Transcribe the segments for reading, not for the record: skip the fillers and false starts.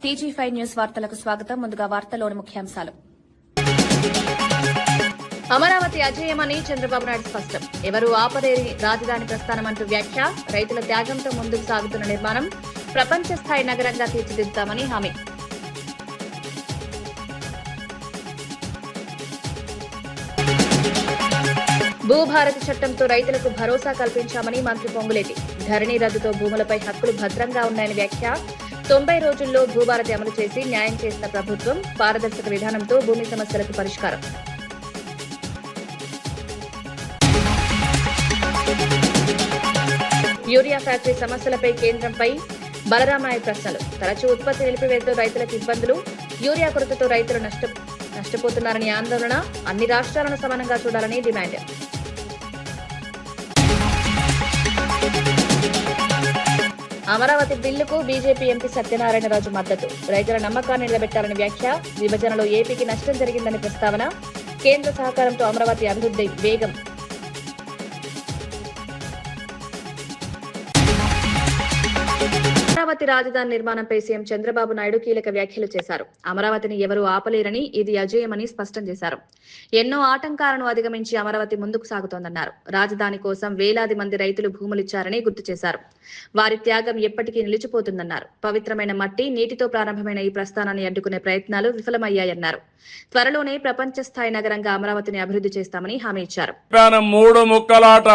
టీజీ5 news వార్తలకు స్వాగతం. ముందుగా వార్తల్లోని ముఖ్యాంశాలు. అమరావతి అజేయమని చంద్రబాబు నాయుడు స్పష్టం. ఎవరూ ఆపలేని రాజధాని ప్రస్థానమంటూ వ్యాఖ్య. రైతుల త్యాగంతో ముందుకు సాగుతున్న నిర్మాణం ప్రపంచ స్థాయి నగరంగా తీర్చిదిద్దుతామని హామీ. భూభారతి చట్టంతో రైతులకు భరోసా కల్పించామని మంత్రి పొంగులేటి. ధరణి రద్దుతో భూములపై హక్కులు భద్రంగా ఉన్నాయని వ్యాఖ్య. 90 రోజుల్లో భూభారతి అమలు చేసి న్యాయం చేసిన ప్రభుత్వం. పారదర్శక విధానంతో భూమి సమస్యలకు పరిష్కారం. యూరియా ఫ్యాక్టరీ సమస్యలపై కేంద్రంపై బలరామనాయుడు ప్రశ్నలు. తరచూ ఉత్పత్తి నిలిపివేతతో రైతులకు ఇబ్బందులు. యూరియా కొరతతో రైతులు నష్టపోతున్నారని ఆందోళన. అన్ని రాష్ట్రాలను సమానంగా చూడాలని డిమాండ్. అమరావతి బిల్లుకు బీజేపీ ఎంపీ సత్యనారాయణరాజు మద్దతు. రైతుల నమ్మకాన్ని నిలబెట్టాలని వ్యాఖ్య. విభజనలో ఏపీకి నష్టం జరిగిందని ప్రస్తావన. కేంద్ర సహకారంతో అమరావతి అభివృద్ధి వేగం. అమరావతి రాజధాని నిర్మాణంపై సీఎం చంద్రబాబు నాయుడు కీలక వ్యాఖ్యలు చేశారు. అమరావతిని ఎవరూ ఆపలేరని, ఇది అజేయమని స్పష్టం చేశారు. ఎన్నో ఆటంకాలను అధిగమించి అమరావతి ముందుకు సాగుతోందన్నారు. రాజధాని కోసం వేలాది మంది రైతులు భూములిచ్చారని గుర్తు చేశారు. వారి త్యాగం ఎప్పటికీ నిలిచిపోతుందన్నారు. పవిత్రమైన మట్టి, నీటితో ప్రారంభమైన ఈ ప్రస్థానాన్ని అడ్డుకునే ప్రయత్నాలు విఫలమయ్యాయన్నారు. త్వరలోనే ప్రపంచ స్థాయి నగరంగా అమరావతిని అభివృద్ధి చేస్తామని హామీ ఇచ్చారు. మూడు ముక్కలాట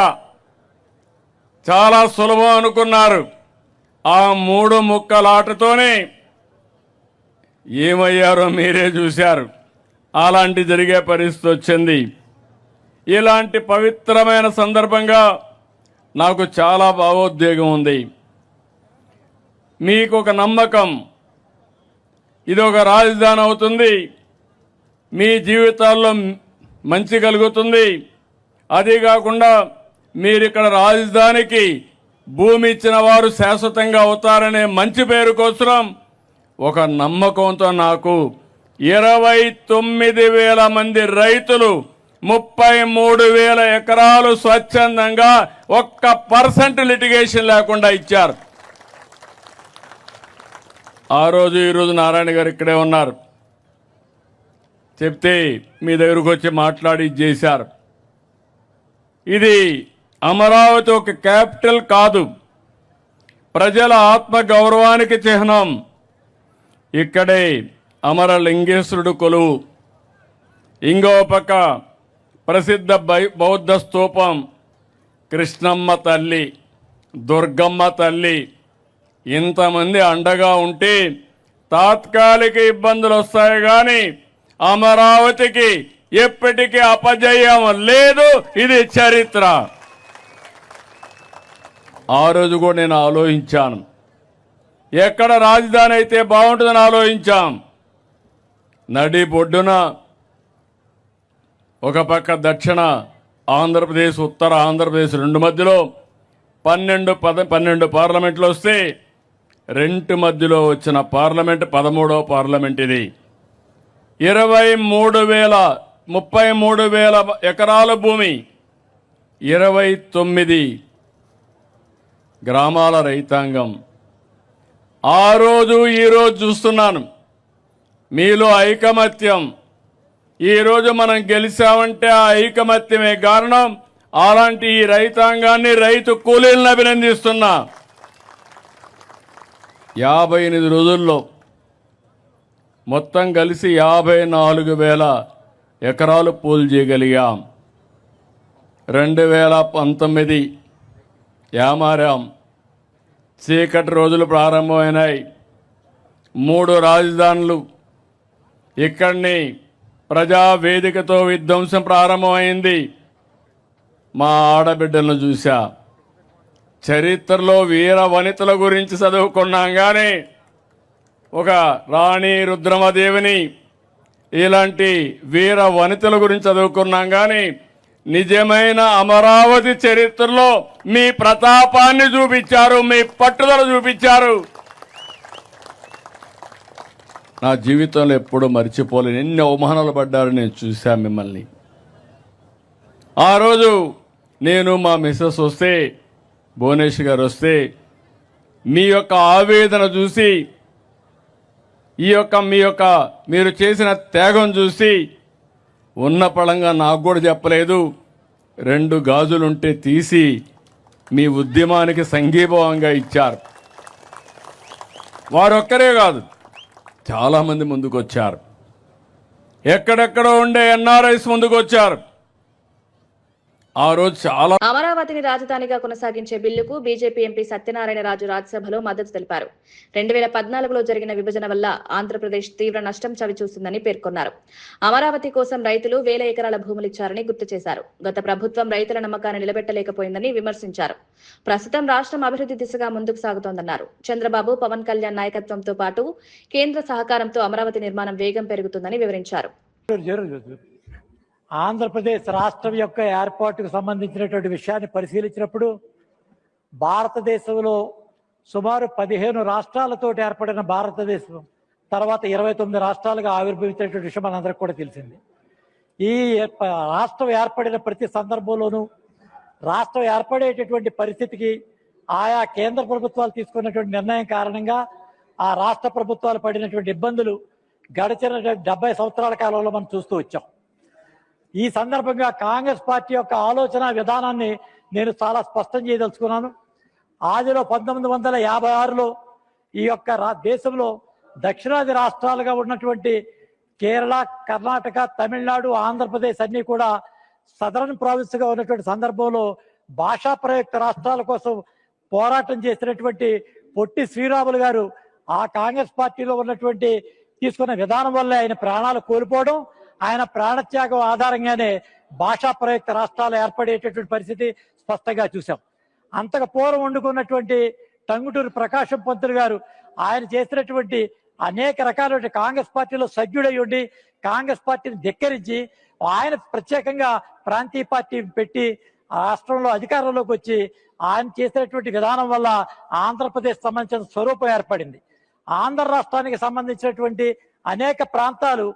చాలా సులభం అనుకున్నారు. ఆ మూడు ముక్కలాటతోనే ఏమయ్యారో మీరే చూశారు. అలాంటి జరిగే పరిస్థితి వచ్చింది. ఇలాంటి పవిత్రమైన సందర్భంగా నాకు చాలా భావోద్వేగం ఉంది. మీకు ఒక నమ్మకం, ఇది ఒక రాజధాని అవుతుంది, మీ జీవితాల్లో మంచి కలుగుతుంది. అదే కాకుండా మీరు ఇక్కడ రాజధానికి భూమి ఇచ్చిన వారు శాశ్వతంగా అవుతారనే మంచి పేరు కోసం ఒక నమ్మకంతో నాకు 29,000 మంది రైతులు 33,000 ఎకరాలు స్వచ్ఛందంగా 1% లిటిగేషన్ లేకుండా ఇచ్చారు. ఆ రోజు ఈరోజు నారాయణ గారు ఇక్కడే ఉన్నారు. చెప్తే మీ దగ్గరకు వచ్చి మాట్లాడి చేశారు. ఇది అమరావతి ఒక క్యాపిటల్ కాదు, ప్రజల ఆత్మ గౌరవానికి చిహ్నం. ఇక్కడే అమరలింగేశ్వరుడు కొలువు, ఇంకో పక్క ప్రసిద్ధ బౌద్ధ స్తూపం, కృష్ణమ్మ తల్లి, దుర్గమ్మ తల్లి. ఇంతమంది అండగా ఉంటే తాత్కాలిక ఇబ్బందులు వస్తాయి కానీ అమరావతికి ఎప్పటికీ అపజయం లేదు. ఇది చరిత్ర. ఆ రోజు కూడా నేను ఆలోచించాను, ఎక్కడ రాజధాని అయితే బాగుంటుందని ఆలోచించాం. నడి బొడ్డున ఒక పక్క దక్షిణ ఆంధ్రప్రదేశ్, ఉత్తర ఆంధ్రప్రదేశ్ రెండు మధ్యలో 12 పార్లమెంట్లు వస్తే రెండు మధ్యలో వచ్చిన పార్లమెంట్ 13వ పార్లమెంట్ ఇది. 33,000 ఎకరాల భూమి, 29 గ్రామాల రైతాంగం. ఆ రోజు ఈరోజు చూస్తున్నాను మీలో ఐకమత్యం. ఈరోజు మనం గెలిచామంటే ఆ ఐకమత్యమే కారణం. అలాంటి ఈ రైతాంగాన్ని, రైతు కూలీలను అభినందిస్తున్నా. 58 రోజుల్లో మొత్తం కలిసి 54,000 ఎకరాలు పూలు చేయగలిగాం. 2019 యామారాం, చీకటి రోజులు ప్రారంభమైనాయి. 3 రాజధానులు. ఇక్కడిని ప్రజావేదికతో విధ్వంసం ప్రారంభమైంది. మా ఆడబిడ్డలను చూశా. చరిత్రలో వీర వనితల గురించి చదువుకున్నాం కానీ ఒక రాణి రుద్రమదేవిని, ఇలాంటి వీర వనితల గురించి చదువుకున్నాం కానీ నిజమైన అమరావతి చరిత్రలో మీ ప్రతాపాన్ని చూపించారు, మీ పట్టుదల చూపించారు. నా జీవితంలో ఎప్పుడూ మర్చిపోలేను. ఎన్ని అవమానాలు పడ్డారు నేను చూశా మిమ్మల్ని. ఆ రోజు నేను మా మిస్సెస్ వస్తే, భువనేశ్వర్ గారు వస్తే, మీ యొక్క ఆవేదన చూసి మీరు చేసిన త్యాగం చూసి ఉన్న పళంగా నాకు కూడా చెప్పలేదు, 2 గాజులుంటే తీసి మీ ఉద్యమానికి సంఘీభావంగా ఇచ్చారు. వారొక్కరే కాదు, చాలామంది ముందుకొచ్చారు. ఎక్కడెక్కడో ఉండే ఎన్ఆర్ఐస్ ముందుకొచ్చారు. ఆ రోజు చాలా అమరావతిని రాజధానిగా కొనసాగించే బిల్లుకు బీజేపీ ఎంపీ సత్యనారాయణ రాజు రాజ్యసభలో మద్దతు తెలిపారు. 2014లో జరిగిన విభజన వల్ల ఆంధ్రప్రదేశ్ తీవ్ర నష్టం చవిచూసిందని పేర్కొన్నారు. అమరావతి కోసం రైతులు 1000 ఎకరాల భూములిచ్చారని గుర్తు చేశారు. గత ప్రభుత్వం రైతుల నమ్మకాన్ని నిలబెట్టలేకపోయిందని విమర్శించారు. ప్రస్తుతం రాష్ట్రం అభివృద్ధి దిశగా ముందుకు సాగుతోందన్నారు. చంద్రబాబు, పవన్ కళ్యాణ్ నాయకత్వంతో పాటు కేంద్ర సహకారంతో అమరావతి నిర్మాణం వేగం పెరుగుతుందని వివరించారు. ఆంధ్రప్రదేశ్ రాష్ట్రం యొక్క ఏర్పాటుకు సంబంధించినటువంటి విషయాన్ని పరిశీలించినప్పుడు భారతదేశంలో సుమారు 15 రాష్ట్రాలతో ఏర్పడిన భారతదేశం తర్వాత 29 రాష్ట్రాలుగా ఆవిర్భవించినటువంటి విషయం మనందరికీ కూడా తెలిసింది. ఈ రాష్ట్రం ఏర్పడిన ప్రతి సందర్భంలోనూ రాష్ట్రం ఏర్పడేటటువంటి పరిస్థితికి ఆయా కేంద్ర ప్రభుత్వాలు తీసుకున్నటువంటి నిర్ణయం కారణంగా ఆ రాష్ట్ర ప్రభుత్వాలు పడినటువంటి ఇబ్బందులు గడిచిన 70 సంవత్సరాల కాలంలో మనం చూస్తూ వచ్చాం. ఈ సందర్భంగా కాంగ్రెస్ పార్టీ యొక్క ఆలోచన విధానాన్ని నేను చాలా స్పష్టం చేయదలుచుకున్నాను. ఆదిలో 1956లో ఈ యొక్క దేశంలో దక్షిణాది రాష్ట్రాలుగా ఉన్నటువంటి కేరళ, కర్ణాటక, తమిళనాడు, ఆంధ్రప్రదేశ్ అన్ని కూడా సదరన్ ప్రావిన్స్గా ఉన్నటువంటి సందర్భంలో భాషా ప్రయుక్త రాష్ట్రాల కోసం పోరాటం చేసినటువంటి పొట్టి శ్రీరాములు గారు ఆ కాంగ్రెస్ పార్టీలో ఉన్నటువంటి తీసుకున్న విధానం వల్ల ఆయన ప్రాణాలు కోల్పోవడం, ఆయన ప్రాణత్యాగం ఆధారంగానే భాషా ప్రయుక్త రాష్ట్రాలు ఏర్పడేటటువంటి పరిస్థితి స్పష్టంగా చూసాం. అంతకు పూర్వం వండుకున్నటువంటి టంగుటూరి ప్రకాశం పంతులు గారు ఆయన చేసినటువంటి అనేక రకాల కాంగ్రెస్ పార్టీలో సభ్యుడై ఉండి కాంగ్రెస్ పార్టీని ధిక్కరించి ఆయన ప్రత్యేకంగా ప్రాంతీయ పార్టీ పెట్టి రాష్ట్రంలో అధికారంలోకి వచ్చి ఆయన చేసినటువంటి విధానం వల్ల ఆంధ్రప్రదేశ్ సంబంధించిన స్వరూపం ఏర్పడింది. ఆంధ్ర రాష్ట్రానికి సంబంధించినటువంటి అనేక ప్రాంతాలు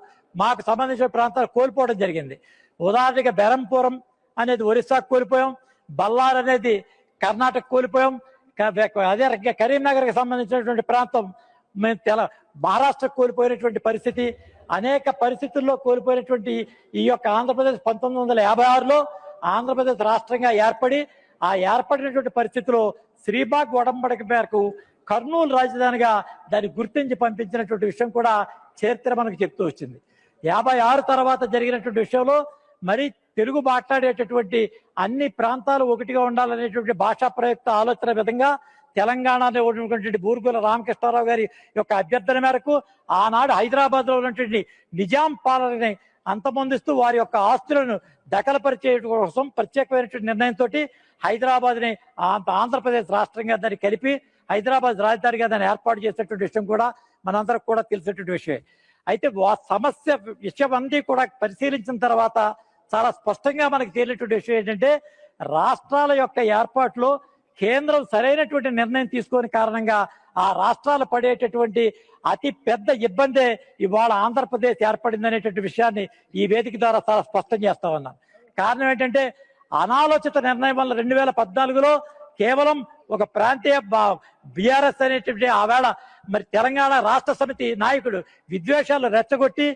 మాకు సంబంధించిన ప్రాంతాలు కోల్పోవడం జరిగింది. ఉదాహరణగా బెరంపురం అనేది ఒరిస్సాకు కోల్పోయాం, బల్లార్ అనేది కర్ణాటక కోల్పోయాం, అదే రకంగా కరీంనగర్కి సంబంధించినటువంటి ప్రాంతం మేము మహారాష్ట్రకు కోల్పోయినటువంటి పరిస్థితి, అనేక పరిస్థితుల్లో కోల్పోయినటువంటి ఈ యొక్క ఆంధ్రప్రదేశ్ 1956లో ఆంధ్రప్రదేశ్ రాష్ట్రంగా ఏర్పడి ఆ ఏర్పడినటువంటి పరిస్థితిలో శ్రీబాగ్ ఒడంబడిక మేరకు కర్నూలు రాజధానిగా దాన్ని గుర్తించి పంపించినటువంటి విషయం కూడా చరిత్ర మనకు చెప్తూ వచ్చింది. 56 తర్వాత జరిగినటువంటి విషయంలో మరి తెలుగు మాట్లాడేటటువంటి అన్ని ప్రాంతాలు ఒకటిగా ఉండాలనేటువంటి భాషా ప్రయుక్త ఆలోచన విధంగా తెలంగాణలో ఉన్నటువంటి బూర్గుల రామకృష్ణారావు గారి యొక్క అభ్యర్థన మేరకు ఆనాడు హైదరాబాద్ లో ఉన్నటువంటి నిజాం పాలనని అంతమొందిస్తూ వారి యొక్క ఆస్తులను దఖలుపరిచే కోసం ప్రత్యేకమైనటువంటి నిర్ణయంతో హైదరాబాద్ ని ఆంధ్రప్రదేశ్ రాష్ట్రంగా దాన్ని కలిపి హైదరాబాద్ రాజధానిగా దాన్ని ఏర్పాటు చేసేటువంటి విషయం కూడా మనందరికి కూడా తెలిసేటువంటి విషయమే. అయితే సమస్య విషయం అంతా కూడా పరిశీలించిన తర్వాత చాలా స్పష్టంగా మనకు తేలినటువంటి విషయం ఏంటంటే రాష్ట్రాల యొక్క ఏర్పాటులో కేంద్రం సరైనటువంటి నిర్ణయం తీసుకునే కారణంగా ఆ రాష్ట్రాలు పడేటటువంటి అతి పెద్ద ఇబ్బందే ఇవాళ ఆంధ్రప్రదేశ్ ఏర్పడింది అనేటువంటి విషయాన్ని ఈ వేదిక ద్వారా చాలా స్పష్టం చేస్తా ఉన్నాను. కారణం ఏంటంటే అనాలోచిత నిర్ణయం వల్ల 2014లో కేవలం ఒక ప్రాంతీయ బీఆర్ఎస్ అనేటువంటి ఆవేళ మరి తెలంగాణ రాష్ట్ర సమితి నాయకుడు విద్వేషాలు రెచ్చగొట్టి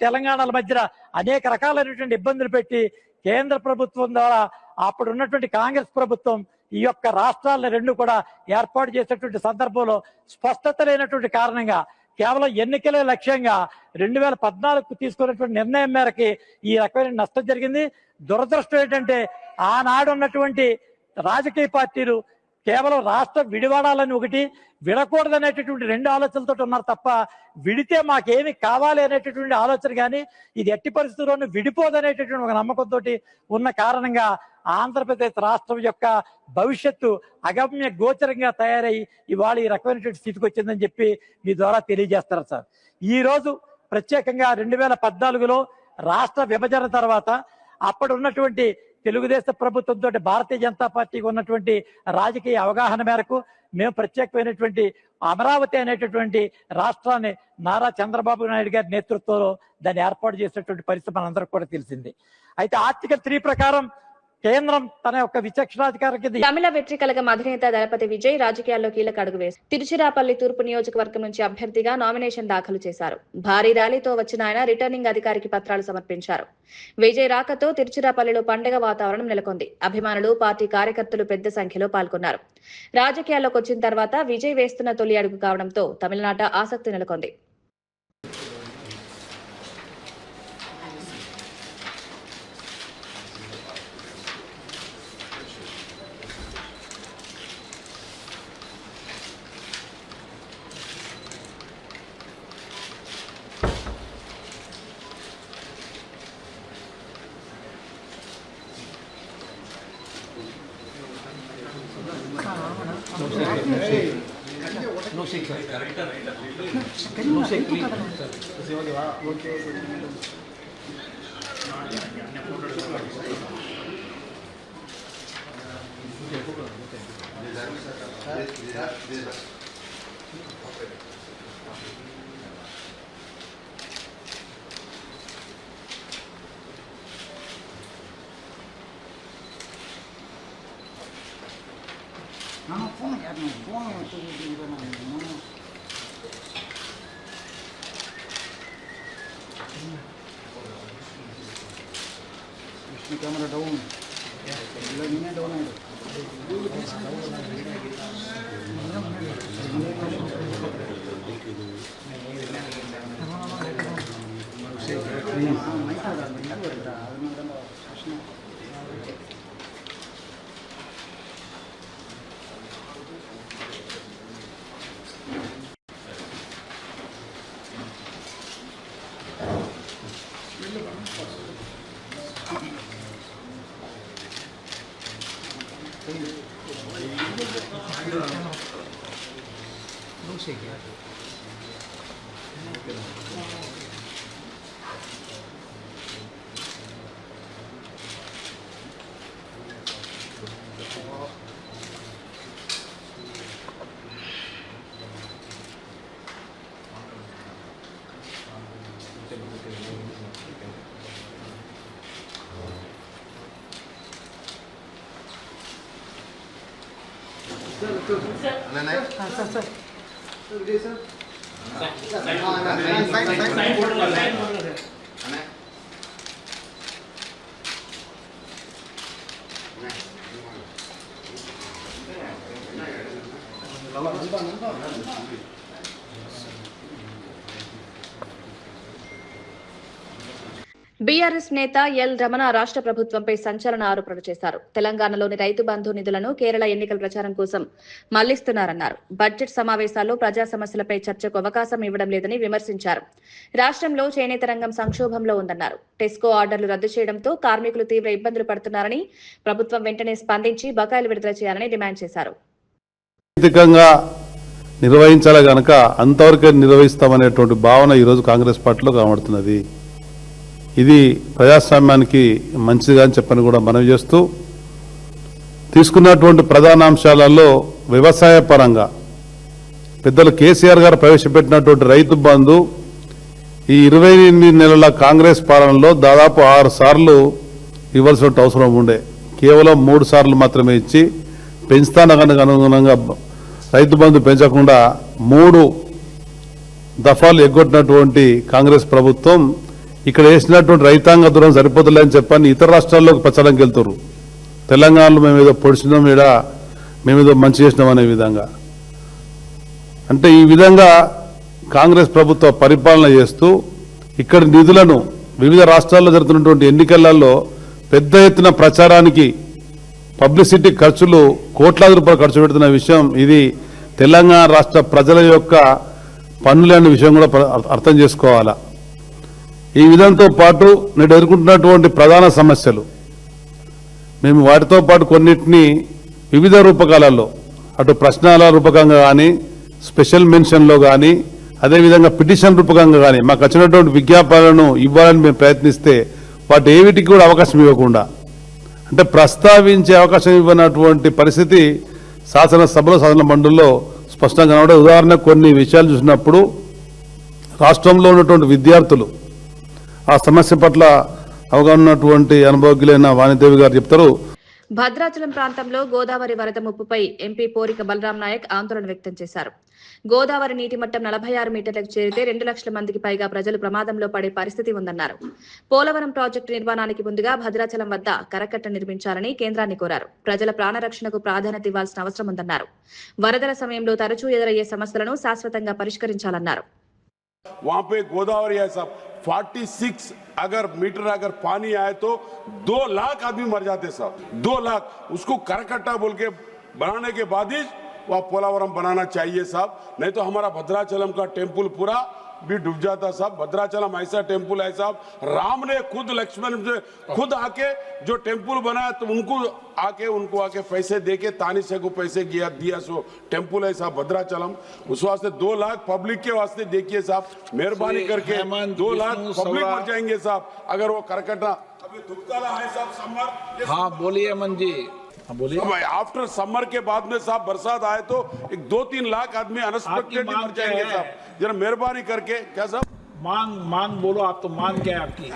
తెలంగాణల మధ్య అనేక రకాలైనటువంటి ఇబ్బందులు పెట్టి కేంద్ర ప్రభుత్వం ద్వారా అప్పుడు ఉన్నటువంటి కాంగ్రెస్ ప్రభుత్వం ఈ యొక్క రాష్ట్రాలను రెండు కూడా ఏర్పాటు చేసేటువంటి సందర్భంలో స్పష్టత లేనటువంటి కారణంగా కేవలం ఎన్నికలే లక్ష్యంగా 2014కు తీసుకున్నటువంటి నిర్ణయం మేరకి ఈ రకమైన నష్టం జరిగింది. దురదృష్టం ఏంటంటే ఆనాడు ఉన్నటువంటి రాజకీయ పార్టీలు కేవలం రాష్ట్రం విడివడాలని ఒకటి, విడకూడదనేటటువంటి 2 ఆలోచనలతో ఉన్నారు తప్ప విడితే మాకేమి కావాలి అనేటటువంటి ఆలోచన కానీ ఇది ఎట్టి పరిస్థితుల్లోనూ విడిపోదనేటటువంటి ఒక నమ్మకంతో ఉన్న కారణంగా ఆంధ్రప్రదేశ్ రాష్ట్రం యొక్క భవిష్యత్తు అగమ్య గోచరంగా తయారై ఇవాళ ఈ రకమైనటువంటి స్థితికి వచ్చిందని చెప్పి మీ ద్వారా తెలియజేస్తారు సార్. ఈ రోజు ప్రత్యేకంగా 2014లో రాష్ట్ర విభజన తర్వాత అప్పుడు ఉన్నటువంటి తెలుగుదేశం ప్రభుత్వంతో భారతీయ జనతా పార్టీకి ఉన్నటువంటి రాజకీయ అవగాహన మేరకు మేము ప్రత్యేకమైనటువంటి అమరావతి అనేటటువంటి రాష్ట్రాన్ని నారా చంద్రబాబు నాయుడు గారి నేతృత్వంలో దాన్ని ఏర్పాటు చేసినటువంటి పరిస్థితి మనందరికీ కూడా తెలిసింది. అయితే ఆర్టికల్ 3 ప్రకారం కేంద్రం తన యొక్క విచక్షణాధికారం కింద తమిళ వెట్రి కళగం అధినేత దళపతి విజయ్ రాజకీయాల్లో కీలక అడుగు వేశారు. తిరుచిరాపల్లి తూర్పు నియోజకవర్గం నుంచి అభ్యర్థిగా నామినేషన్ దాఖలు చేశారు. భారీ ర్యాలీతో వచ్చిన ఆయన రిటర్నింగ్ అధికారికి పత్రాలు సమర్పించారు. విజయ్ రాకతో తిరుచిరాపల్లిలో పండుగ వాతావరణం నెలకొంది. అభిమానులు, పార్టీ కార్యకర్తలు పెద్ద సంఖ్యలో పాల్గొన్నారు. రాజకీయాల్లోకి వచ్చిన తర్వాత విజయ్ వేస్తున్న తొలి అడుగు కావడంతో తమిళనాట ఆసక్తి నెలకొంది. कैमरा डाउन डाउन బీఆర్ఎస్ నేత ఎల్ రమణ రాష్ట్ర ప్రభుత్వంపై సంచలన ఆరోపణలు చేశారు. తెలంగాణలోని రైతు బంధు నిధులను కేరళ ఎన్నికల ప్రచారం కోసం మళ్లిస్తున్నారన్నారు. బడ్జెట్ సమావేశాల్లో ప్రజా సమస్యలపై చర్చకు అవకాశం ఇవ్వడం లేదని విమర్శించారు. రాష్ట్రంలో చేనేత రంగం సంక్షోభంలో ఉందన్నారు. టెస్కో ఆర్డర్లు రద్దు చేయడంతో కార్మికులు తీవ్ర ఇబ్బందులు పడుతున్నారని, ప్రభుత్వం వెంటనే స్పందించి బకాయిలు విడుదల చేయాలని డిమాండ్ చేశారు. నిర్వహించాలి గనక అంతవరకే నిర్వహిస్తామనేటువంటి భావన ఈరోజు కాంగ్రెస్ పార్టీలో కనబడుతున్నది. ఇది ప్రజాస్వామ్యానికి మంచిదిగా అని చెప్పని కూడా మనవి చేస్తూ, తీసుకున్నటువంటి ప్రధాన అంశాలలో వ్యవసాయ పరంగా పెద్దలు కేసీఆర్ గారు ప్రవేశపెట్టినటువంటి రైతు బంధు ఈ 28 నెలల కాంగ్రెస్ పాలనలో దాదాపు 6 సార్లు ఇవ్వాల్సిన అవసరం ఉండే. కేవలం 3 సార్లు మాత్రమే ఇచ్చి పెంచుతానడానికి అనుగుణంగా రైతు బంధు పెంచకుండా 3 దఫాలు ఎగ్గొట్టినటువంటి కాంగ్రెస్ ప్రభుత్వం ఇక్కడ వేసినటువంటి రైతాంగ దూరం సరిపోతుందని చెప్పని ఇతర రాష్ట్రాల్లోకి ప్రచారంకి వెళ్తారు. తెలంగాణలో మేమేదో పొడిచినాం, మేమేదో మంచి చేసినాం అనే విధంగా. అంటే ఈ విధంగా కాంగ్రెస్ ప్రభుత్వ పరిపాలన చేస్తూ ఇక్కడ నిధులను వివిధ రాష్ట్రాల్లో జరుగుతున్నటువంటి ఎన్నికలలో పెద్ద ఎత్తున ప్రచారానికి పబ్లిసిటీ ఖర్చులు కోట్లాది రూపాయలు ఖర్చు పెడుతున్న విషయం, ఇది తెలంగాణ రాష్ట్ర ప్రజల యొక్క పన్నులనే విషయం కూడా అర్థం చేసుకోవాలా. ఈ విధంతో పాటు నేడు ఎదుర్కొంటున్నటువంటి ప్రధాన సమస్యలు మేము వాటితో పాటు కొన్నిటిని వివిధ రూపకాలలో అటు ప్రశ్నల రూపకంగా కానీ, స్పెషల్ మెన్షన్లో కానీ, అదేవిధంగా పిటిషన్ రూపకంగా కానీ మాకు వచ్చినటువంటి విజ్ఞాపనలను ఇవ్వాలని మేము ప్రయత్నిస్తే వాటి ఏవిటికి కూడా అవకాశం ఇవ్వకుండా, అంటే ప్రస్తావించే అవకాశం ఇవ్వనటువంటి పరిస్థితి శాసనసభలో శాసన మండలిలో స్పష్టంగా కనబడే. ఉదాహరణకు కొన్ని విషయాలు చూసినప్పుడు రాష్ట్రంలో ఉన్నటువంటి విద్యార్థులు ఆ సమస్య పట్ల అవగాహన ఉన్నటువంటి అనుభవజ్ఞులైన వాణిదేవి గారు చెప్తారు. భద్రాచలం ప్రాంతంలో గోదావరి వరద ముప్పుపై ఎంపీ పోరిక బలరాం నాయక్ ఆందోళన వ్యక్తం చేశారు. గోదావరి నీటి మట్టం 46 మీటర్లకు చేరితే 2 లక్షల మందికి పైగా ప్రజలు ప్రమాదంలో పడే పరిస్థితి ఉందన్నారు. పోలవరం ప్రాజెక్టు నిర్మాణానికి ముందుగా భద్రాచలం వద్ద కరకట్ట నిర్మించాలని కేంద్రాన్ని కోరారు. ప్రజల ప్రాణరక్షణకు ప్రాధాన్యత ఇవ్వాల్సిన అవసరం ఉందన్నారు. వరదల సమయంలో తరచూ ఎదురయ్యే సమస్యలను శాశ్వతంగా పరిష్కరించాలన్నారు. वहाँ पे गोदावरी है साहब 46 अगर मीटर अगर पानी आए तो 2 लाख आदमी मर जाते साहब, 2 लाख। उसको करकट्टा बोल के बनाने के बाद ही वहाँ पोलावरम बनाना चाहिए साहब, नहीं तो हमारा भद्राचलम का टेम्पल पूरा भी डूब जाता साहब। भद्राचलम ऐसा टेम्पल है साहब, राम ने खुद लक्ष्मण से खुद आके जो टेम्पल बनाया तो उनको आके पैसे देके तानिशा को पैसे दिया सो टेम्पल है साहब भद्राचलम। उस वास्ते 2 लाख पब्लिक के वास्ते देखिए साहब, मेहरबानी करके 2 लाख पब्लिक मर जाएंगे साहब अगर वो करकटा। अभी दुखकाला है साहब समर। हाँ बोलिए अमन जी, हाँ बोलिए। आफ्टर समर के बाद में साहब बरसात आए तो 2-3 लाख आदमी अनएक्सपेक्टेड मर जाएंगे साहब। जरा मेहरबानी करके क्या साहब मांग बोलो आप, तो मांग क्या है आपकी?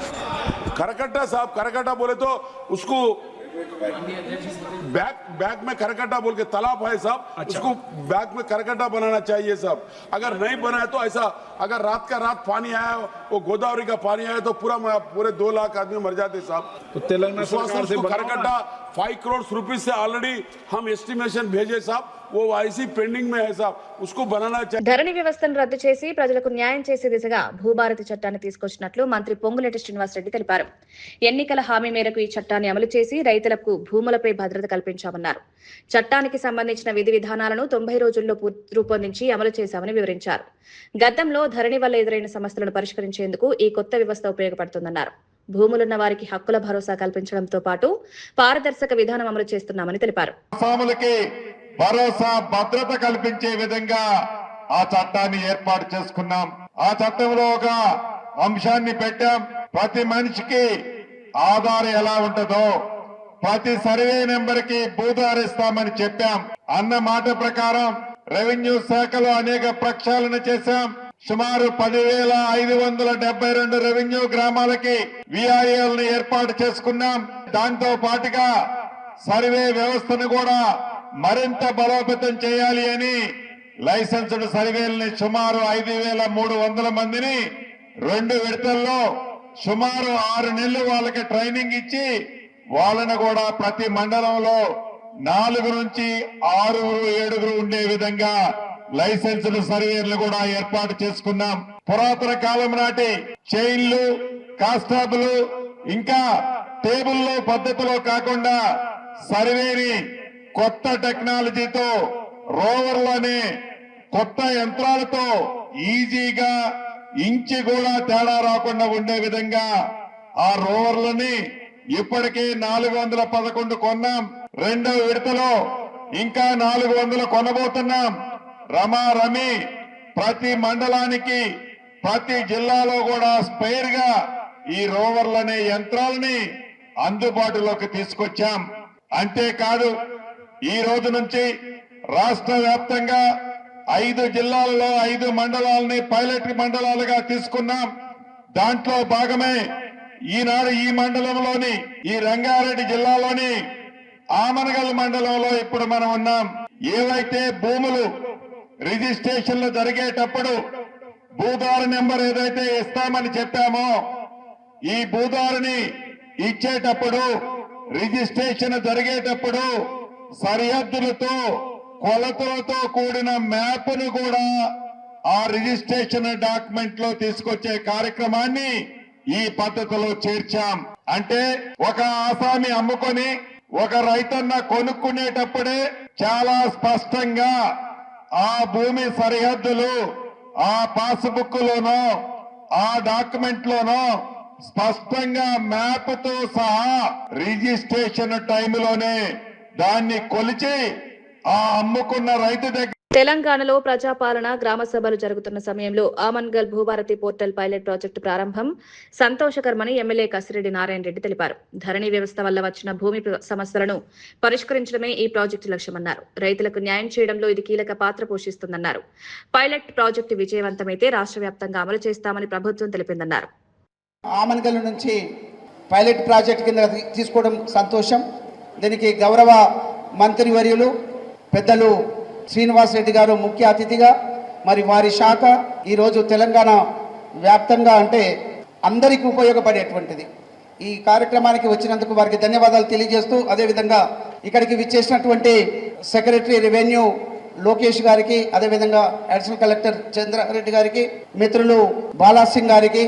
करकट्टा साहब, करकट्टा बोले तो उसको बैक में करकट्टा बोल के तालाब है साहब। अच्छा। उसको बैक में करकट्टा बनाना चाहिए साहब। अगर नहीं बनाया तो ऐसा अगर रात का रात पानी आया, वो गोदावरी का पानी आया तो पूरे 2 लाख आदमी मर जाते साहब। तो तेलंगाना सरकार से करकट्टा 5 करोड़ रुपीज से ऑलरेडी हम एस्टिमेशन भेजे साहब, वो ऐसी पेंडिंग में है साहब, उसको बनाना चाहिए। ధరణి వ్యవస్థను రద్దు చేసి ప్రజలకు న్యాయం చేసే దిశగా భూభారతి చట్టాన్ని తీసుకొచ్చినట్లు మంత్రి పొంగులేటి శ్రీనివాసరెడ్డి తెలిపారు. ఎన్నికల హామీ మేరకు ఈ చట్టాన్ని అమలు చేసి రైతులకు భూములపై భద్రత కల్పించామన్నారు. చట్టానికి సంబంధించిన విధి విధానాలను 90 రోజుల్లో రూపొందించి అమలు చేశామని వివరించారు. గతంలో ధరణి వల్ల ఎదురైన సమస్యలను పరిష్కరించేందుకు ఈ కొత్త వ్యవస్థ ఉపయోగపడుతుందన్నారు. భూములున్న వారికి హక్కుల భరోసా కల్పించడంతో పాటు పారదర్శక విధానం అమలు చేస్తున్నామని తెలిపారు. భరోసా భద్రత కల్పించే విధంగా ఆ చట్టాన్ని ఏర్పాటు చేసుకున్నాం. ఆ చట్టంలో ఒక అంశాన్ని పెట్టాం, ప్రతి మనిషికి ఆధార్ ఎలా ఉంటుందో ప్రతి సర్వే నెంబర్ కి భూధారిస్తామని చెప్పాం. అన్న మాట ప్రకారం రెవెన్యూ శాఖలో అనేక ప్రక్షాళన చేశాం. సుమారు 10,572 రెవెన్యూ గ్రామాలకి విఐఎల్ని ఏర్పాటు చేసుకున్నాం. దాంతో పాటుగా సర్వే వ్యవస్థను కూడా మరింత బలోపేతం చేయాలి అని లైసెన్స్డ్ సర్వేల్ని సుమారు 5,300 మందిని 2 విడతల్లో సుమారు 6 నెలలు వాళ్ళకి ట్రైనింగ్ ఇచ్చి వాళ్ళను కూడా ప్రతి మండలంలో 4 నుంచి 6, 7 ఉండే విధంగా లైసెన్స్డ్ సర్వేలు కూడా ఏర్పాటు చేసుకున్నాం. పురాతన కాలం నాటి చైన్లు, కానిస్టేబుల్ ఇంకా టేబుల్లో పద్ధతిలో కాకుండా సర్వేని కొత్త టెక్నాలజీతో రోవర్లనే కొత్త యంత్రాలతో ఈజీగా ఇంచి కూడా తేడా రాకుండా ఉండే విధంగా ఆ రోవర్లని ఇప్పటికే 411 కొన్నాం. 2వ విడతలో ఇంకా 400 కొనబోతున్నాం. రమారమి ప్రతి మండలానికి ప్రతి జిల్లాలో కూడా స్పేర్ గా ఈ రోవర్లనే యంత్రాలని అందుబాటులోకి తీసుకొచ్చాం. అంతేకాదు ఈ రోజు నుంచి రాష్ట్ర వ్యాప్తంగా 5 జిల్లాలలో 5 మండలాలని పైలట్ మండలాలుగా తీసుకున్నాం. దాంట్లో భాగమే ఈనాడు ఈ మండలంలోని ఈ రంగారెడ్డి జిల్లాలోని ఆమనగల్ మండలంలో ఇప్పుడు మనం ఉన్నాం. ఏవైతే భూములు రిజిస్ట్రేషన్లు జరిగేటప్పుడు భూదారు నెంబర్ ఏదైతే ఇస్తామని చెప్పామో ఈ భూదారుని ఇచ్చేటప్పుడు రిజిస్ట్రేషన్ జరిగేటప్పుడు సరిహద్దులతో కొలతలతో కూడిన మ్యాప్ను కూడా ఆ రిజిస్ట్రేషన్ డాక్యుమెంట్ లో తీసుకొచ్చే కార్యక్రమాన్ని ఈ పద్ధతిలో చేర్చాం. అంటే ఒక ఆసామి అమ్ముకొని ఒక రైతన్న కొనుక్కునేటప్పుడే చాలా స్పష్టంగా ఆ భూమి సరిహద్దులు ఆ పాస్బుక్ లోనో ఆ డాక్యుమెంట్ లోనో స్పష్టంగా మ్యాప్ తో సహా రిజిస్ట్రేషన్ టైంలోనే దాన్ని కొలిచి ఆ అమ్ముకున్న రైతు దగ్గర. తెలంగాణలో ప్రజాపాలన గ్రామ సభలు జరుగుతున్న సమయంలో Amangal Bhubharati portal pilot project ప్రారంభం సంతోషకరమని ఎమ్మెల్యే కసిరెడ్డి నారాయణ రెడ్డి తెలిపారు. ధరణి వ్యవస్థ వల్ల వచ్చిన భూమి సమస్యలను పరిష్కరించడమే ఈ ప్రాజెక్టు లక్ష్యమన్నారు. రైతులకు న్యాయం చేయడంలో ఇది కీలక పాత్ర పోషిస్తుందన్నారు. పైలట్ ప్రాజెక్టు విజయవంతమైతే రాష్ట్ర వ్యాప్తంగా అమలు చేస్తామని ప్రభుత్వం తెలిపిందన్నారు. ఆమన్గల్ నుంచి పైలట్ ప్రాజెక్ట్ కింద తీసుకోవడం సంతోషం. దీనికి గౌరవ మంత్రివర్యులు పెద్దలు శ్రీనివాస్ రెడ్డి గారు ముఖ్య అతిథిగా, మరి వారి శాఖ ఈరోజు తెలంగాణ వ్యాప్తంగా అంటే అందరికీ ఉపయోగపడేటువంటిది ఈ కార్యక్రమానికి వచ్చినందుకు వారికి ధన్యవాదాలు తెలియజేస్తూ, అదేవిధంగా ఇక్కడికి విచ్చేసినటువంటి సెక్రటరీ రెవెన్యూ లోకేష్ గారికి, అదేవిధంగా అడిషనల్ కలెక్టర్ చంద్రారెడ్డి గారికి, మిత్రులు బాలాసింగ్ గారికి,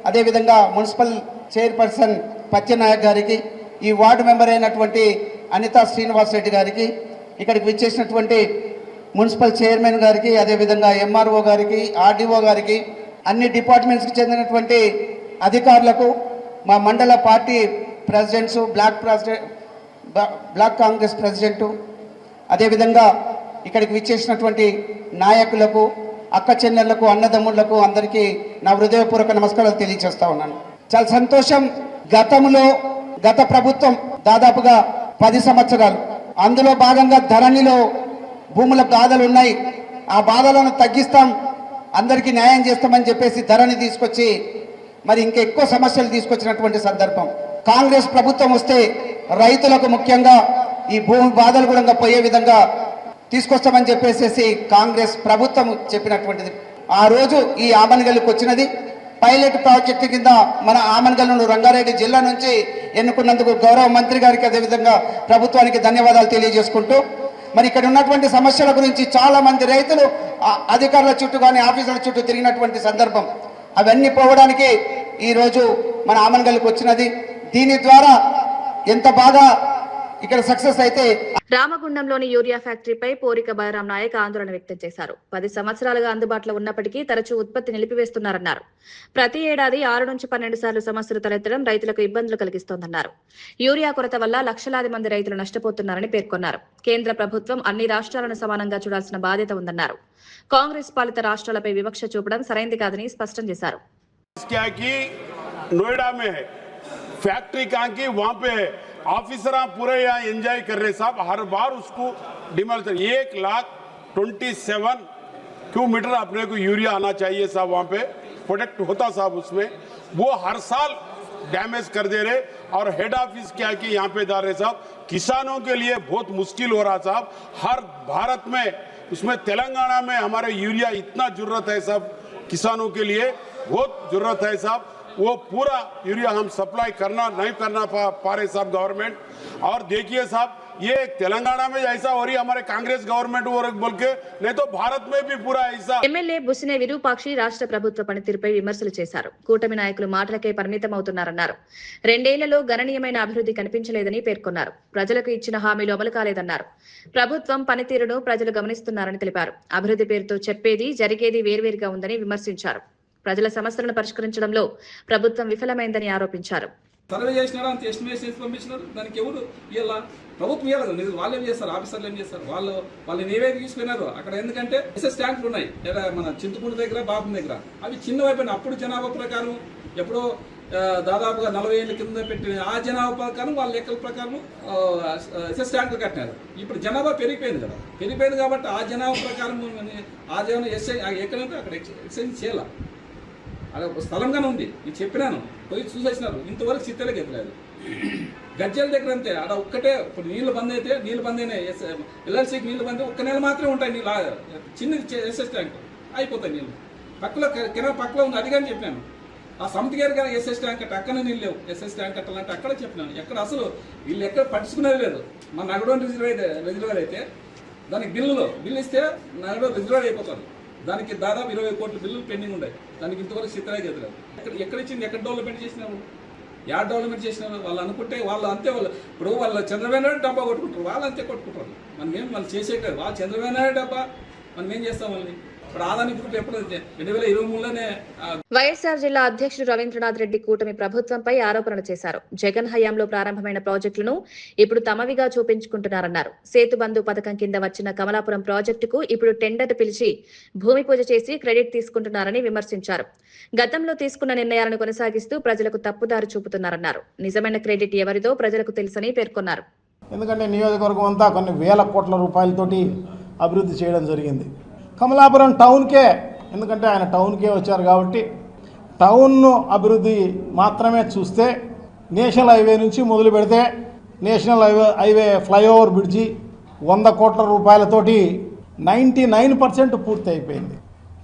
అదేవిధంగా మున్సిపల్ చైర్పర్సన్ పచ్చెనాయక్ గారికి, ఈ వార్డు మెంబర్ అయినటువంటి అనితా శ్రీనివాస్ రెడ్డి గారికి, ఇక్కడికి విచ్చేసినటువంటి మున్సిపల్ చైర్మన్ గారికి, అదేవిధంగా ఎంఆర్ఓ గారికి, ఆర్డీఓ గారికి, అన్ని డిపార్ట్మెంట్స్కి చెందినటువంటి అధికారులకు, మా మండల party presidents, block Congress president, అదేవిధంగా ఇక్కడికి విచ్చేసినటువంటి నాయకులకు, అక్క చెల్లెళ్లకు, అన్నదమ్ముళ్లకు అందరికీ నా హృదయపూర్వక నమస్కారాలు తెలియజేస్తా ఉన్నాను. చాలా సంతోషం. గత ప్రభుత్వం దాదాపుగా 10 సంవత్సరాలు, అందులో భాగంగా ధరణిలో భూముల బాధలు ఉన్నాయి, ఆ బాధలను తగ్గిస్తాం, అందరికీ న్యాయం చేస్తామని చెప్పేసి ధరణి తీసుకొచ్చి మరి ఇంకెక్కువ సమస్యలు తీసుకొచ్చినటువంటి సందర్భం. కాంగ్రెస్ ప్రభుత్వం వస్తే రైతులకు ముఖ్యంగా ఈ భూమి బాధలు కూడా పోయే విధంగా తీసుకొస్తామని చెప్పేసి కాంగ్రెస్ ప్రభుత్వం చెప్పినటువంటిది. ఆ రోజు ఈ ఆమన్గల్కి వచ్చినది పైలట్ ప్రాజెక్టు కింద మన ఆమన్గల్ను రంగారెడ్డి జిల్లా నుంచి ఎన్నుకున్నందుకు గౌరవ మంత్రి గారికి, అదేవిధంగా ప్రభుత్వానికి ధన్యవాదాలు తెలియజేసుకుంటూ, మరి ఇక్కడ ఉన్నటువంటి సమస్యల గురించి చాలా మంది రైతులు అధికారుల చుట్టూ కానీ ఆఫీసుల చుట్టూ తిరిగినటువంటి సందర్భం, అవన్నీ పోవడానికి ఈరోజు మన ఆమన్గల్కి వచ్చినది. దీని ద్వారా ఎంత బాగా ఇక్కడ సక్సెస్ అయితే. రామగుండంలోని యూరియా ఫ్యాక్టరీపై పోరిక బలరాం నాయక్ ఆందోళన వ్యక్తం చేశారు. 10 సంవత్సరాలుగా అందుబాటులో ఉన్నప్పటికీ తరచూ ఉత్పత్తి నిలిపివేస్తున్నారన్నారు. ప్రతి ఏడాది 6 నుంచి 12 సార్లు సమస్యలు తలెత్తడం రైతులకు ఇబ్బందులు కలిగిస్తోందన్నారు. యూరియా కొరత వల్ల లక్షలాది మంది రైతులు నష్టపోతున్నారని పేర్కొన్నారు. కేంద్ర ప్రభుత్వం అన్ని రాష్ట్రాలను సమానంగా చూడాల్సిన బాధ్యత ఉందన్నారు. కాంగ్రెస్ పాలిత రాష్ట్రాలపై వివక్ష చూపడం సరైంది కాదని స్పష్టం చేశారు. फैक्ट्री कहाँ की वहां पे ऑफिसर पूरे यहाँ एंजॉय कर रहे साहब, हर बार उसको डिमांड 1,27,000 क्यों मीटर अपने को यूरिया आना चाहिए साहब, वहां पे प्रोडक्ट होता साहब, उसमें वो हर साल डैमेज कर दे रहे। और हेड ऑफिस क्या कि यहाँ पे डाल रहे साहब, किसानों के लिए बहुत मुश्किल हो रहा साहब। हर भारत में उसमें तेलंगाना में हमारे यूरिया इतना जरूरत है साहब, किसानों के लिए बहुत जरूरत है साहब। वो पूरा यूरिया हम सप्लाई करना नहीं करना पा रहे साहब गवर्नमेंट। और देखिए साहब, ये तेलंगाना में ऐसा हो रही हमारे कांग्रेस गवर्नमेंट बोल के, नहीं तो भारत में भी पूरा ऐसा। ఎమ్మెల్యే బుసినే విరూపాక్షి రాష్ట్ర ప్రభుత్వ పనితీరుపై విమర్శలు చేశారు. కూటమి నాయకులు మాటలకే పరిమితమవుతున్నారన్నారు. 2 ఏళ్లలో గణనీయమైన అభివృద్ధి కనిపించలేదని పేర్కొన్నారు. ప్రజలకు ఇచ్చిన హామీలు అమలు కాలేదన్నారు. ప్రభుత్వం పనితీరును ప్రజలు గమనిస్తున్నారని తెలిపారు. అభివృద్ధి పేరుతో చెప్పేది జరిగేది వేర్వేరుగా ఉందని విమర్శించారు. ప్రజల సమస్యలను పరిష్కరించడంలో ప్రభుత్వం విఫలమైందని ఆరోపించారు. సర్వే చేసినారు, అంత ఎస్టిమేషన్ చేసి పంపించినారు, దానికి ఎవరు ఇలా ప్రభుత్వం ఇవ్వాలి, వాళ్ళు ఏం చేస్తారు, ఆఫీసర్లు ఏం చేస్తారు, వాళ్ళు ఏవేవి తీసుకున్నారు అక్కడ. ఎందుకంటే ఎస్ఎస్ ట్యాంకులు ఉన్నాయి మన చింతపూడి దగ్గర, బాబు దగ్గర, అవి చిన్నవైపోయినాయి. అప్పుడు జనాభా ప్రకారం ఎప్పుడో దాదాపుగా 40 ఏళ్ళ కింద పెట్టిన ఆ జనాభా ప్రకారం వాళ్ళ లెక్కల ప్రకారం ఎస్ఎస్ ట్యాంకులు కట్టినారు. ఇప్పుడు జనాభా పెరిగిపోయింది కదా, పెరిగిపోయింది కాబట్టి ఆ జనాభా ప్రకారం ఆ జనాభా ఎస్ఐ ఎక్కడంటే అక్కడ ఎక్స్చేంజ్ చేయాలి. అలా స్థలంగానే ఉంది, నేను చెప్పినాను, పోయి చూసేసినారు, ఇంతవరకు చిత్తలకి ఎక్కలేదు. గజ్జల దగ్గర అంతే, అక్కడ ఒక్కటే. ఇప్పుడు నీళ్లు బంద్ అయితే ఎల్ఎల్సీకి నీళ్లు బంద్ 1 నెల మాత్రమే ఉంటాయి నీళ్ళు, చిన్న ఎస్ఎస్ ట్యాంక్ అయిపోతాయి నీళ్ళు. పక్కలో కెనాల్ పక్కలో ఉంది, అది కానీ చెప్పినాను. ఆ సమితిగారు కానీ ఎస్ఎస్ ట్యాంక్ కట్ట అక్కడనే నీళ్ళు లేవు, ఎస్ఎస్ ట్యాంక్ కట్టాలంటే అక్కడ చెప్పినాను. ఎక్కడ అసలు వీళ్ళు ఎక్కడ పట్టించుకునేది లేదు. మన నగడోని రిజర్వేర్ అయితే దానికి బిల్లు ఇస్తే నగడో రిజర్వేర్ అయిపోతారు. దానికి దాదాపు 20 కోట్ల బిల్లులు పెండింగ్ ఉన్నాయి. దానికి ఇంతవరకు చిత్తరాయి ఎదురలేదు. ఎక్కడ ఇచ్చింది, ఎక్కడ డెవలప్మెంట్ చేసినారు, డెవలప్మెంట్ చేసినారు. వాళ్ళు అనుకుంటే వాళ్ళు అంతే. ఇప్పుడు వాళ్ళు చంద్రబాబు నాయుడు డబ్బా కొట్టుకుంటారు, వాళ్ళు అంతే కొట్టుకుంటారు. మనం చేసే కదా, వాళ్ళు చంద్రబాబు నాయుడు డబ్బా, మనం ఏం చేస్తాం వాళ్ళని. ఇప్పుడు ఆదాని గ్రూప్ ఎప్పుడు 2023లోనే. వైఎస్ఆర్ జిల్లా అధ్యక్షుడు రవీంద్రనాథ్ రెడ్డి కూటమి ప్రభుత్వంపై ఆరోపణలు చేశారు. జగన్ హయాంలో ప్రారంభమైన ప్రాజెక్టులను ఇప్పుడు తమవిగా చూపించుకుంటున్నారన్నారు. సేతుబంధు పథకం కింద వచ్చిన కమలాపురం ప్రాజెక్టుకు ఇప్పుడు టెండర్ పిలిచి భూమి పూజ చేసి క్రెడిట్ తీసుకుంటున్నారని విమర్శించారు. గతంలో తీసుకున్న నిర్ణయాలను కొనసాగిస్తూ ప్రజలకు తప్పుదారి చూపుతున్నారన్నారు. నిజమైన క్రెడిట్ ఎవరిదో ప్రజలకు తెలుసని పేర్కొన్నారు. ఎందుకంటే నియోజకవర్గం అంతా కొన్ని వేల కోట్ల రూపాయలతోటి అభివృద్ధి చేయడం జరిగింది. కమలాపురం టౌన్కే, ఎందుకంటే ఆయన టౌన్కే వచ్చారు కాబట్టి టౌన్ను అభివృద్ధి మాత్రమే చూస్తే నేషనల్ హైవే నుంచి మొదలు పెడితే నేషనల్ హైవే ఫ్లైఓవర్ బ్రిడ్జి 100 కోట్ల రూపాయలతోటి 99% పూర్తి అయిపోయింది.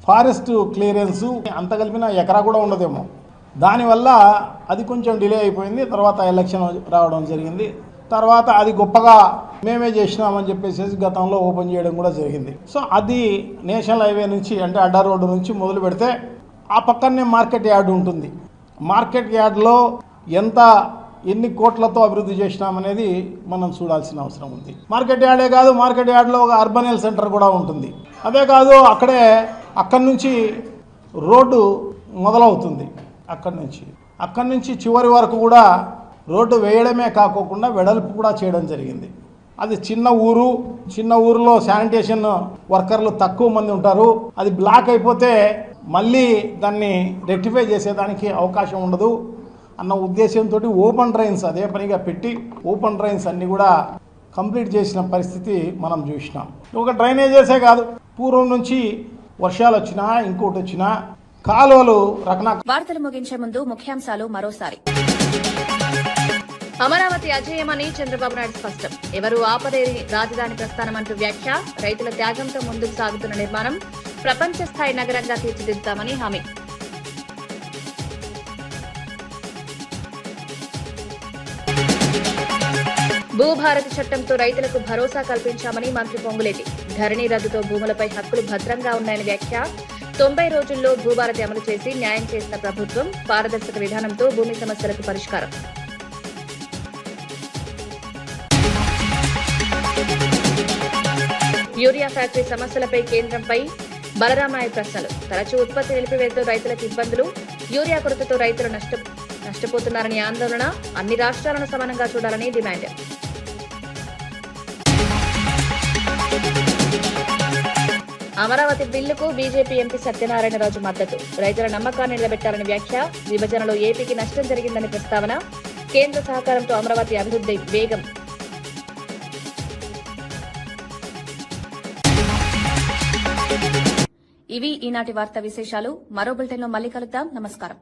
ఫారెస్ట్ క్లియరెన్స్ అంత కలిపిన ఎకరా కూడా ఉండదేమో. దానివల్ల అది కొంచెం డిలే అయిపోయింది. తర్వాత ఎలక్షన్ రావడం జరిగింది. తర్వాత అది గొప్పగా మేమే చేసినామని చెప్పేసి గతంలో ఓపెన్ చేయడం కూడా జరిగింది. సో అది నేషనల్ హైవే నుంచి అంటే అడ్డా రోడ్డు నుంచి మొదలు పెడితే ఆ పక్కనే మార్కెట్ యార్డ్ ఉంటుంది. మార్కెట్ యార్డ్లో ఎన్ని కోట్లతో అభివృద్ధి చేసినామనేది మనం చూడాల్సిన అవసరం ఉంది. మార్కెట్ యార్డే కాదు, మార్కెట్ యార్డ్లో ఒక అర్బన్ హెల్త్ సెంటర్ కూడా ఉంటుంది. అదే కాదు, అక్కడి నుంచి రోడ్డు మొదలవుతుంది. అక్కడి నుంచి చివరి వరకు కూడా రోడ్డు వేయడమే కాకోకుండా వెడల్పు కూడా చేయడం జరిగింది. అది చిన్న ఊరులో శానిటేషన్ వర్కర్లు తక్కువ మంది ఉంటారు. అది బ్లాక్ అయిపోతే మళ్ళీ దాన్ని రెక్టిఫై చేసేదానికి అవకాశం ఉండదు అన్న ఉద్దేశంతో ఓపెన్ డ్రైన్స్ అదే పనిగా పెట్టి ఓపెన్ డ్రైన్స్ అన్ని కూడా కంప్లీట్ చేసిన పరిస్థితి మనం చూసినాం. ఒక డ్రైనేజెసే కాదు, పూర్వం నుంచి వర్షాలు వచ్చినా ఇంకోటి వచ్చినా కాలువలు వార్తలు ముగించే ముందు ముఖ్యాంశాలు మరోసారి. అమరావతి అజేయమని చంద్రబాబు నాయుడు స్పష్టం. ఎవరు ఆపలేని రాజధాని ప్రస్థానం అంటూ వ్యాఖ్య. రైతుల త్యాగంతో ముందుకు సాగుతున్న నిర్మాణం ప్రపంచ స్థాయి నగరంగా తీర్చిదిద్దామని హామీ. భూభారతి చట్టంతో రైతులకు భరోసా కల్పించామని మంత్రి పొంగులేటి. ధరణి రద్దుతో భూములపై హక్కులు భద్రంగా ఉన్నాయని వ్యాఖ్య. 90 రోజుల్లో భూభారతి అమలు చేసి న్యాయం చేసిన ప్రభుత్వం. పారదర్శక విధానంతో భూమి సమస్యలకు పరిష్కారం. యూరియా ఫ్యాక్టరీ సమస్యలపై కేంద్రంపై బలరామయ్య ప్రశ్నలు. తరచూ ఉత్పత్తి నిలిపివేతతో రైతులకు ఇబ్బందులు. యూరియా కొరతతో రైతులు నష్టపోతున్నారని ఆందోళన. అన్ని రాష్ట్రాలను సమానంగా చూడాలని డిమాండ్. అమరావతి బిల్లుకు బీజేపీ ఎంపీ సత్యనారాయణరాజు మద్దతు. రైతుల నమ్మకాన్ని నిలబెట్టాలని వ్యాఖ్య. విభజనలో ఏపీకి నష్టం జరిగిందని ప్రస్తావన. కేంద్ర సహకారంతో అమరావతి అభివృద్ధి వేగం. ఇవి ఈనాటి వార్తా విశేషాలు. మరో బులెటిన్లో మళ్ళీ కలుద్దాం. నమస్కారం.